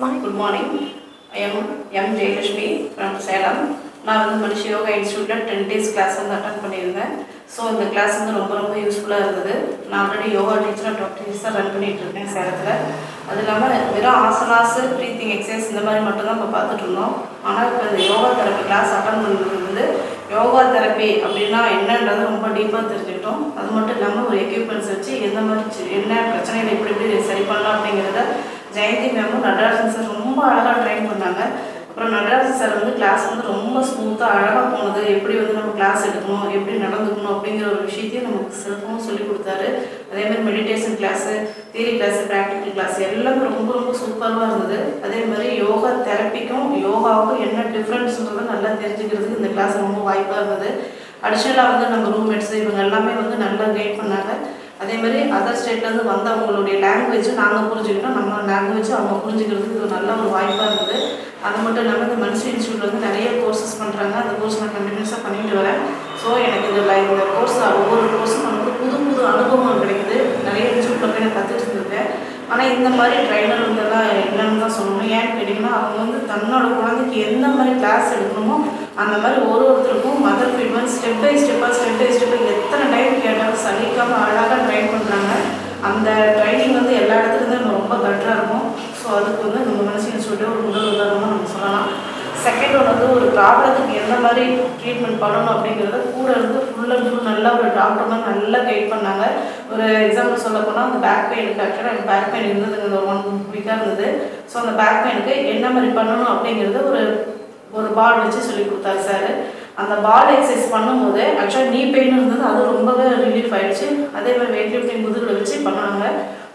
Good morning. I am M. Jayalakshmi from Salem. நான் வந்து மனுஷ யோகா இன்ஸ்டியூட்டில் 10 days கிளாஸ் வந்து அட்டன் பண்ணியிருந்தேன். ஸோ இந்த கிளாஸ் வந்து ரொம்ப யூஸ்ஃபுல்லாக இருந்தது. நான் ஆல்ரெடி யோகா டீச்சராக 20 years தான் ரன் பண்ணிகிட்டு இருக்கேன் சேலத்தில். அது இல்லாமல் வெறும் ஆசனாஸ் ப்ரீத்திங் எக்ஸசைஸ் இந்த மாதிரி மட்டும்தான் இப்போ பார்த்துட்டு இருந்தோம். ஆனால் இப்போ இந்த யோகா தெரப்பி கிளாஸ் அட்டன் பண்ணுறது வந்து யோகா தெரப்பி அப்படின்னா என்னன்றது ரொம்ப டீப்பாக தெரிஞ்சுக்கிட்டோம். அது மட்டும் இல்லாமல் ஒரு எக்யூப்மெண்ட்ஸ் வச்சு எந்த மாதிரி என்ன பிரச்சனைகளை எப்படி சரி பண்ணலாம் அப்படிங்கிறத ஜெயந்தி மேமும் நடராஜன் சார் ரொம்ப அழகாக ட்ரைன் பண்ணாங்க. அப்புறம் நடராஜன் சார் வந்து கிளாஸ் வந்து ரொம்ப ஸ்மூத்தாக அழகாக போனது, எப்படி வந்து நம்ம கிளாஸ் எடுக்கணும், எப்படி நடந்துக்கணும் அப்படிங்கிற ஒரு விஷயத்தையும் நமக்கு சிறப்பாகவும் சொல்லி கொடுத்தாரு. அதேமாதிரி meditation class, theory class, practical class எல்லாமே ரொம்ப சூப்பராக இருந்தது. அதே மாதிரி யோகா தெரப்பிக்கும் யோகாவுக்கும் என்ன டிஃப்ரென்ஸ்ன்றதை நல்லா தெரிஞ்சுக்கிறதுக்கு இந்த கிளாஸ் ரொம்ப வாய்ப்பாக இருந்தது. அடிஷ்னலாக வந்து நம்ம ரூம்மேட்ஸ் இவங்க எல்லாமே வந்து நல்லா கைட் பண்ணாங்க. அதே மாதிரி அதர் ஸ்டேட்லேருந்து வந்து அவங்களுடைய லாங்குவேஜும் நாங்கள் புரிஞ்சுக்கிட்டோம், நம்ம லாங்குவேஜும் அவங்க புரிஞ்சுக்கிறதுக்கு இது நல்ல ஒரு வாய்ப்பாக இருந்தது. அது மட்டும் இல்லாமல் இந்த மனுஷ இன்ஸ்டியூட்டில் வந்து நிறைய கோர்சஸ் பண்ணுறாங்க. அந்த கோர்ஸ் நான் கண்டினியூஸாக பண்ணிட்டு வரேன். ஸோ எனக்கு இந்த கோர்ஸ் ஒவ்வொரு கோர்ஸும் நமக்கு புது அனுபவம் கிடைக்குது. நிறைய இன்ஸ்டியூட்டில் போய் நான் கற்றுட்டு இருந்திருக்கேன். ஆனால் இந்த மாதிரி ட்ரைனர் வந்தெல்லாம் என்னன்னு தான் சொல்லணும். ஏன்னு கேட்டிங்கன்னா அவங்க வந்து தன்னோட குழந்தைக்கு எந்த மாதிரி கிளாஸ் எடுக்கணுமோ அந்த மாதிரி ஒருத்தருக்கும் மதர் ஃபீட்பேக் ஸ்டெப் பை ஸ்டெப்பாக எத்தனை டைம் கேட்டாலும் சலிக்காமல் அழகாக ட்ரைன் பண்ணுறாங்க. அந்த ட்ரைனிங் வந்து எல்லா இடத்துலேருந்து நம்ம ரொம்ப பெட்டராக இருக்கும். ஸோ அதுக்கு வந்து நம்ம மனசு இன்ஸ்டியூட்டே ஒரு முதல் உதாரணமாக நம்ம சொல்லலாம். செகண்ட் ஒன் வந்து ஒரு ப்ராப்ளத்துக்கு எந்த மாதிரி ட்ரீட்மெண்ட் பண்ணணும் அப்படிங்கிறத கூட இருந்து ஃபுல் அண்ட் ஃபுல் நல்லா ஒரு டாக்டர் மாதிரி நல்லா கைட் பண்ணாங்க. ஒரு எக்ஸாம்பிள் சொல்ல போனால் அந்த பேக் பெயினுக்கு ஆக்சுவலாக எனக்கு பேக் பெயின் இருந்தது, ஒரு 1 week இருந்தது. ஸோ அந்த பேக் பெயினுக்கு என்ன மாதிரி பண்ணணும் அப்படிங்கிறத ஒரு பால் வச்சு சொல்லி கொடுத்தாரு சார். அந்த பால் எக்ஸசைஸ் பண்ணும்போது ஆக்சுவலாக நீ பெயின் இருந்தது, அது ரொம்பவே ரிலீஃப் ஆகிடுச்சு. அதே மாதிரி வெயிட் லிஃப்டிங் முதுகில் வச்சு பண்ணாங்க.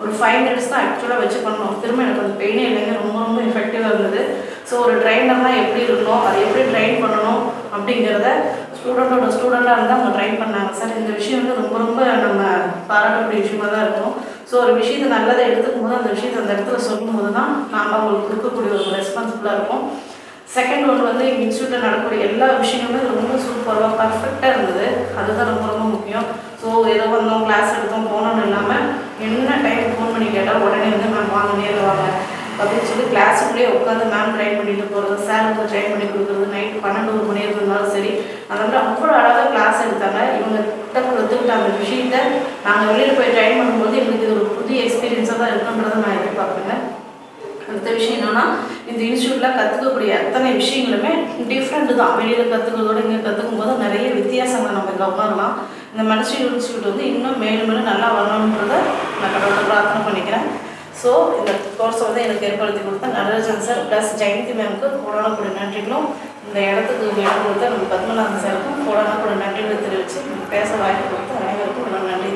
ஒரு 5 minutes தான் ஆக்சுவலாக வச்சு பண்ணோம். திரும்ப எனக்கு அந்த பெயினே இல்லைங்க, ரொம்ப எஃபெக்டிவாக இருந்தது. ஸோ ஒரு ட்ரைனர்னால் எப்படி இருக்கணும், அதை எப்படி ட்ரைன் பண்ணணும் அப்படிங்கிறத ஸ்டூடெண்ட்டாக இருந்தால் அவங்க ட்ரைன் பண்ணாங்க சார். இந்த விஷயம் வந்து ரொம்ப நம்ம பாராட்டக்கூடிய விஷயமாக தான் இருக்கும். ஸோ ஒரு விஷயத்தை நல்லதை எடுத்துக்கும் போது அந்த விஷயத்தை அந்த இடத்துல சொல்லும்போது தான் நாம் அவங்களுக்கு கொடுக்கக்கூடிய ஒரு ரெஸ்பான்சிபிளாக இருக்கும். செகண்ட் ஒன்று வந்து எங்கள் இன்ஸ்டியூட்டில் நடக்கக்கூடிய எல்லா விஷயங்களுமே ரொம்ப சூப்பராக பர்ஃபெக்டாக இருந்தது. அதுதான் ரொம்ப முக்கியம். ஸோ ஏதோ வந்தோம் கிளாஸ் எடுத்தோம் போனோன்னு இல்லாமல் என்ன டைம் ஃபோன் பண்ணி கேட்டால் உடனே வந்து மேம் வாங்க நேரில் வாங்க அப்படின்னு சொல்லி கிளாஸுக்குள்ளேயே உட்காந்து மேம் ட்ரைன் பண்ணிட்டு போகிறது, சாருக்கு ட்ரைன் பண்ணி கொடுக்குறது, நைட் 12 மணி இருந்தாலும் சரி. அந்த மாதிரி அவ்வளோ அழகாக கிளாஸ் எடுத்தாங்க. இவங்க கிட்ட கற்றுக்கிட்ட அந்த விஷயத்தை நாங்கள் வெளியில் போய் ட்ரைன் பண்ணும்போது எங்களுக்கு இது ஒரு புதிய எக்ஸ்பீரியன்ஸாக தான் இருக்குன்றதை நான் எதிர்பார்ப்பேங்க. அடுத்த விஷயம் என்னென்னா இந்த இன்ஸ்டியூட்டில் கற்றுக்கக்கூடிய அத்தனை விஷயங்களுமே டிஃப்ரெண்ட்டு தான். வெளியில் கற்றுக்கிறதோட இங்கே கற்றுக்கும் போது நிறைய வித்தியாசங்களை நம்ம உணரலாம். இந்த மனுஷ இன்ஸ்டியூட் வந்து இன்னும் மேலும் நல்லா வரணுன்றதை நான் கடவுளை பிரார்த்தனை பண்ணிக்கிறேன். ஸோ இந்த கோர்ஸை வந்து எனக்கு ஏற்படுத்தி கொடுத்த நடராஜன் சார் ப்ளஸ் ஜெயந்தி மேமுக்கு கோடான நன்றிகளும், இந்த இடத்துக்கு இடம் கொடுத்த நம்ம பத்மநாதன் சாருக்கும் கோடான நன்றிகளை தெரிவித்து பேச வாய்ப்பு கொடுத்து அனைவருக்கும் நன்றி.